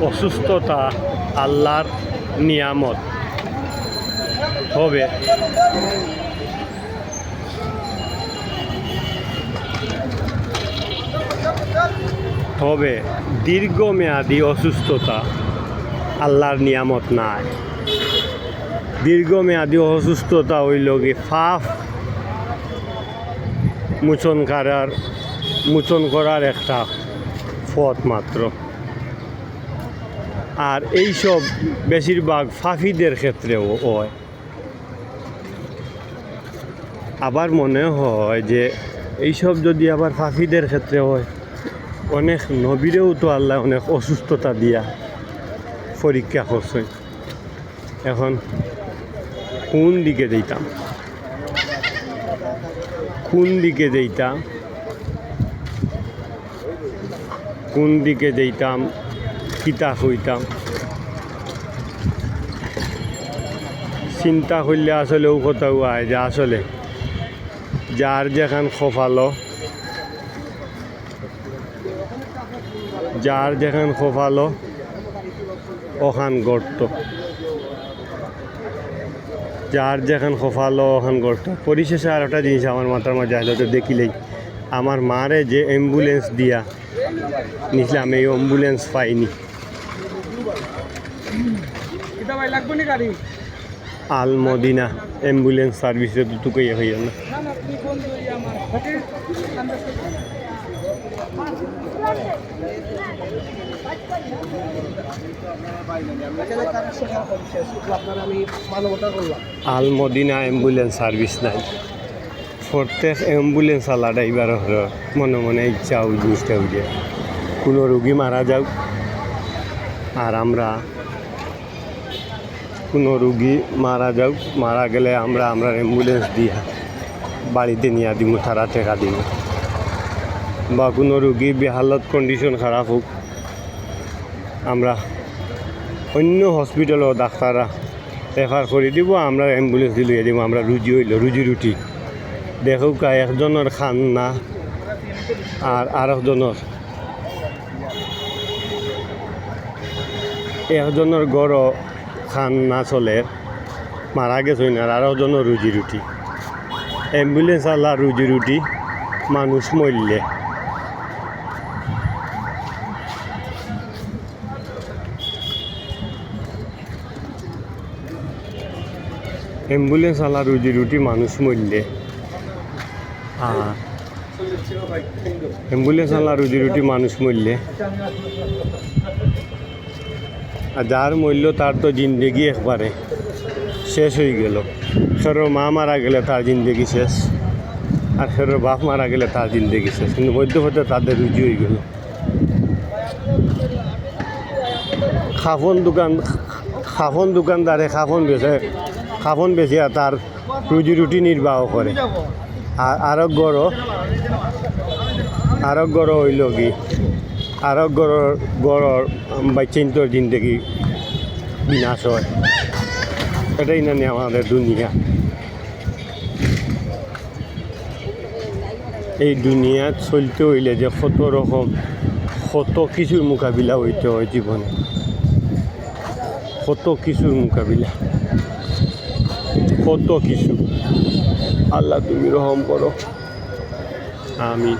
অসুস্থতা আল্লাহর নিয়ামত হবে। তবে দীর্ঘমেয়াদী অসুস্থতা আল্লাহর নিয়ামত নাই। দীর্ঘমেয়াদী অসুস্থতা হইল কি পাপ মোচন করার একটা পথ মাত্র। আর এইসব বেশিরভাগ ফাফিদের ক্ষেত্রেও হয়। আবার মনে হয় যে এইসব যদি আবার ফাফিদের ক্ষেত্রে হয়, অনেক নবীরেও তো আল্লাহ অনেক অসুস্থতা দিয়া পরীক্ষা করছে। এখন কোন দিকে যেতাম কিতা হইতাম চিন্তা করলে আসলে ও কথা হয় যে আসলে যার যেখান খোফালো ওখান গর্ত, যার যেখান খোফালো ওখান গর্ত। পরিশেষে আর একটা জিনিস আমার মাথার মাঝে আসলে তো দেখিলেই আমার মারে যে অ্যাম্বুলেন্স দিয়া নিছিলাম, এই অ্যাম্বুলেন্স পাইনি। আল মদিনা অ্যাম্বুলেন্স সার্ভিসে দুটোকেই হইয়া না। আল মদিনা অ্যাম্বুলেন্স সার্ভিস নাই। প্রত্যেক অ্যাম্বুলেন্স আলা ড্রাইভার মনে মনে ইচ্ছা ওই জিনিসটা উঠে কোনো রুগী মারা যাও, আর আমরা কোনো রুগী মারা গেলে আমরা অ্যাম্বুলেন্স দিয়া বাড়িতে নিয়ে দিব, তারা টেকা দিব। বা কোনো রুগী বেহালত কন্ডিশন খারাপ হোক, আমরা অন্য হসপিটালও ডাক্তাররা রেফার করে দিব, আমরা অ্যাম্বুলেন্স দিয়ে দিব। আমরা রুজি রুটি দেখো একজনের খান না আর একজনের গড় খান না চলে, মারা গেছে না, আর একজনের রুজি রুটি। অ্যাম্বুলেন্স আল্লাহ রুজি রুটি মানুষ মরলে। অ্যাম্বুলেন্স আল্লাহ রুজি রুটি মানুষ মরলে, অ্যাম্বুলেন্স আল্লাহ রুজি রুটি মানুষ মরলে, আর যার মূল্য তার তো জিন্দগি একবারে শেষ হয়ে গেল। সেরোর মা মারা গেলে তার জিন্দগি শেষ, আর সেরোর বাপ মারা গেলে তার জিন্দগি শেষ, কিন্তু মধ্যপথে তাদের রুজি হয়ে গেল। খাফন দোকানদারে খাফন বেচে তার রুজি রুটি নির্বাহ করে। আর আরক গড় হইল কি আরক গড়র বাচ্চাইন্তর জিন্দগি বিনাশ হয়। এটাই না আমাদের দুনিয়া। এই দুনিয়া চলতে হইলে যে কত কিছুর মোকাবিলা হইতে হয় জীবনে, কত কিছু। আল্লাহ তুমি রহম করো, আমিন।